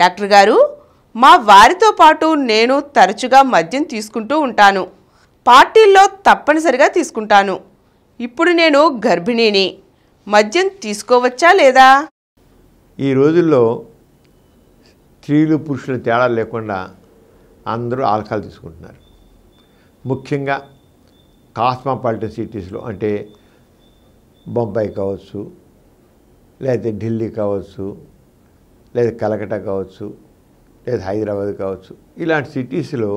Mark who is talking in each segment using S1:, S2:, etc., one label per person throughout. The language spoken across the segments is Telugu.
S1: డాక్టర్ గారు, మా వారితో పాటు నేను తరచుగా మద్యం తీసుకుంటూ ఉంటాను. పార్టీల్లో తప్పనిసరిగా తీసుకుంటాను. ఇప్పుడు నేను గర్భిణిని. మద్యం తీసుకోవచ్చా లేదా?
S2: ఈ రోజుల్లో స్త్రీలు పురుషులు తేడా లేకుండా అందరూ ఆల్కహాల్ తీసుకుంటున్నారు. ముఖ్యంగా కాస్మోపాలిటన్ సిటీస్లో, అంటే బొంబాయి కావచ్చు, లేదా ఢిల్లీ కావచ్చు, లేదా కలకట్టా కావచ్చు, లేదా హైదరాబాద్ కావచ్చు, ఇలాంటి సిటీస్లో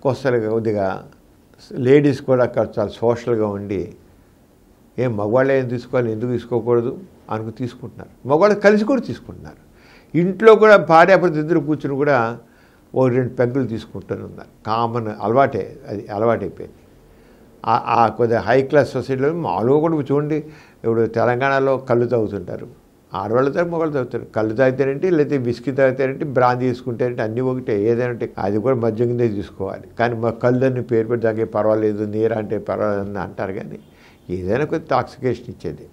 S2: కొద్దిగా లేడీస్ కూడా అక్కడ చాలా సోషల్గా ఉండి మగవాళ్ళు ఏం తీసుకోవాలి, ఎందుకు తీసుకోకూడదు అనుకు తీసుకుంటున్నారు. మగవాళ్ళు కలిసి కూడా తీసుకుంటున్నారు. ఇంట్లో కూడా భార్యాభర్త ఇద్దరు కూర్చుని కూడా 1-2 పెగ్గులు తీసుకుంటూనే ఉన్నారు. కామన్ అలవాటే, అది అలవాటైపోయింది. కొద్దిగా హై క్లాస్ సొసైటీలో మాలో కూడా చూడండి, ఇప్పుడు తెలంగాణలో కళ్ళు తాగుతుంటారు. ఆడవాళ్ళు తాగు, మగవాళ్ళు తాగుతారు. కళ్ళు తాగితేనంటే, లేకపోతే విస్కీ తాగితేనంటే, బ్రాందీ తీసుకుంటేనంటే అన్నీ ఒకటే. ఏదంటే అది కూడా మద్యం కిందే తీసుకోవాలి. కానీ మా కళ్ళు అన్ని పేరు పెట్టి తాగే పర్వాలేదు, నీరు అంటే పర్వాలేదు అని అంటారు. కానీ ఏదైనా కొద్ది టాక్సికేషన్ ఇచ్చేది.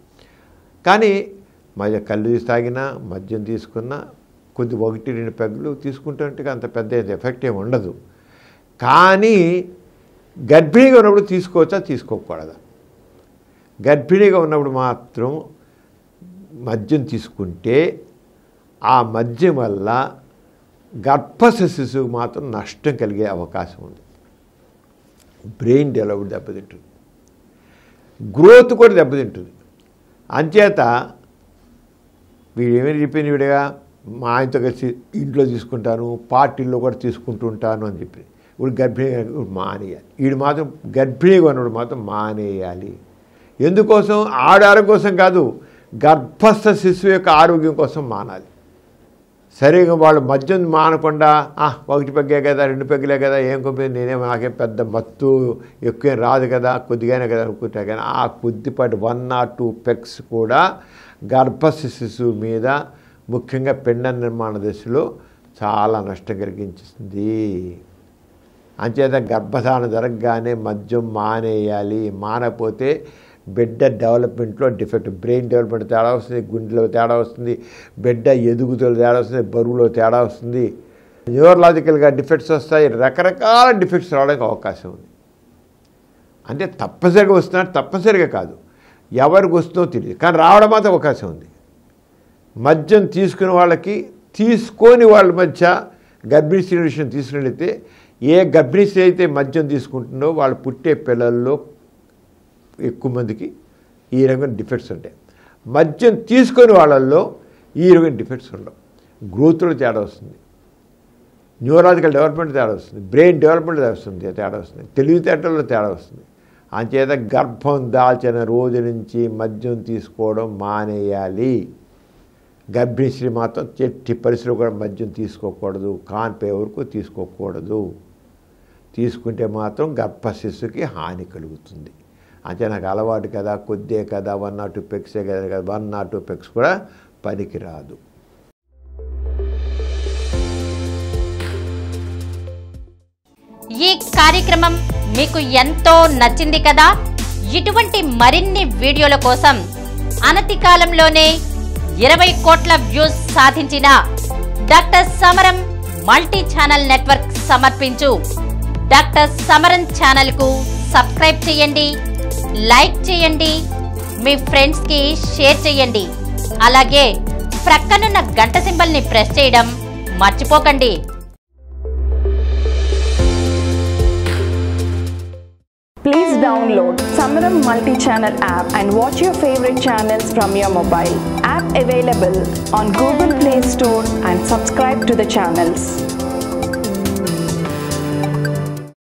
S2: కానీ కళ్ళు తీసి తాగినా, మద్యం తీసుకున్నా కొద్ది 1-2 పెగ్గులు తీసుకుంటుంటే అంత పెద్ద ఎఫెక్ట్ ఏమి ఉండదు. కానీ గర్భిణీగా ఉన్నప్పుడు తీసుకోవచ్చా, తీసుకోకూడదా? గర్భిణీగా ఉన్నప్పుడు మాత్రం మద్యం తీసుకుంటే ఆ మద్యం వల్ల గర్భస్థ శిశువుకు మాత్రం నష్టం కలిగే అవకాశం ఉంది. బ్రెయిన్ డెవలప్మెంట్ దెబ్బతింటుంది, గ్రోత్ కూడా దెబ్బతింటుంది. అంచేత వీడు ఏమైనా చెప్పిన వీడిగా మా ఆయనతో కలిసి ఇంట్లో తీసుకుంటాను, పార్టీల్లో కూడా తీసుకుంటూ ఉంటాను అని చెప్పి ఇప్పుడు గర్భిణీ మానేయాలి. వీడు మాత్రం గర్భిణీగా ఉన్నప్పుడు మాత్రం మానేయాలి. ఎందుకోసం? ఆరోగ్యం కోసం కాదు, గర్భస్థ శిశువు యొక్క ఆరోగ్యం కోసం మానాలి. సరిగా వాళ్ళు మద్యం మానకుండా 1 పెగ్గే కదా, 2 పెగ్గులే కదా, ఏం కొంచెం నాకేం పెద్ద మత్తు ఎక్కువ రాదు కదా, కొద్దిగానే కదా అనుకుంటా. కానీ ఆ కొద్దిపాటి 1 or 2 పెగ్స్ కూడా గర్భస్థ శిశువు మీద, ముఖ్యంగా పిండ నిర్మాణ దశలో చాలా నష్టం కలిగించింది. అంచేత గర్భధారణ జరగగానే మద్యం మానేయాలి. మానకపోతే బిడ్డ డెవలప్మెంట్లో డిఫెక్ట్, బ్రెయిన్ డెవలప్మెంట్ తేడా వస్తుంది, గుండెలో తేడా వస్తుంది, బిడ్డ ఎదుగుదల తేడా వస్తుంది, బరువులో తేడా వస్తుంది, న్యూరలాజికల్గా డిఫెక్ట్స్ వస్తాయి, రకరకాల డిఫెక్ట్స్ రావడానికి అవకాశం ఉంది. అంటే తప్పనిసరిగా వస్తున్నారు, తప్పనిసరిగా కాదు, ఎవరికి వస్తుందో తెలియదు, కానీ రావడం మాత్రం అవకాశం ఉంది. మద్యం తీసుకునే వాళ్ళకి, తీసుకోని వాళ్ళ మధ్య గర్భిణీ స్త్రీ విషయం తీసుకున్నట్లయితే, ఏ గర్భిణీ స్త్రీ అయితే మద్యం తీసుకుంటుందో వాళ్ళు పుట్టే పిల్లల్లో ఎక్కువ మందికి ఈ రకమైన డిఫెక్ట్స్ ఉంటాయి. మద్యం తీసుకొని వాళ్ళల్లో ఈ రకమైన డిఫెక్ట్స్ ఉండవు. గ్రోత్లో తేడా వస్తుంది, న్యూరాలజికల్ డెవలప్మెంట్ తేడా వస్తుంది, బ్రెయిన్ డెవలప్మెంట్ తేడా వస్తుంది, తెలివితేటల్లో తేడా వస్తుంది. అంచేత గర్భం దాల్చిన రోజు నుంచి మద్యం తీసుకోవడం మానేయాలి. గర్భిణీ స్త్రీ మాత్రం చెట్టి పరిస్థితులు కూడా మద్యం తీసుకోకూడదు, కాన్పే వరకు తీసుకోకూడదు. తీసుకుంటే మాత్రం గర్భ శిశువుకి హాని కలుగుతుంది. అంటే నాకు అలవాటు కదా, కొద్దే కదా, 1 or 2 పెగ్సే కదా, 1 or 2 పెగ్స్ కూడా పనికిరాదు.
S3: ఈ కార్యక్రమం మీకు ఎంతో నచ్చింది కదా? ఇటువంటి మరిన్ని వీడియోల కోసం అనతి కాలంలోనే 20 కోట్ల వ్యూస్ సాధించిన డాక్టర్ సమరం మల్టీ ఛానల్ నెట్వర్క్ సమర్పించు డాక్టర్ సమరం ఛానల్కు సబ్స్క్రైబ్ చేయండి, లైక్ చేయండి, మీ ఫ్రెండ్స్కి షేర్ చేయండి. అలాగే ప్రక్కనున్న గంట సింబల్ని ప్రెస్ చేయడం మర్చిపోకండి.
S4: Please download Samaram multi-channel app and watch your favorite channels from your mobile. App available on Google Play Store and subscribe to the channels.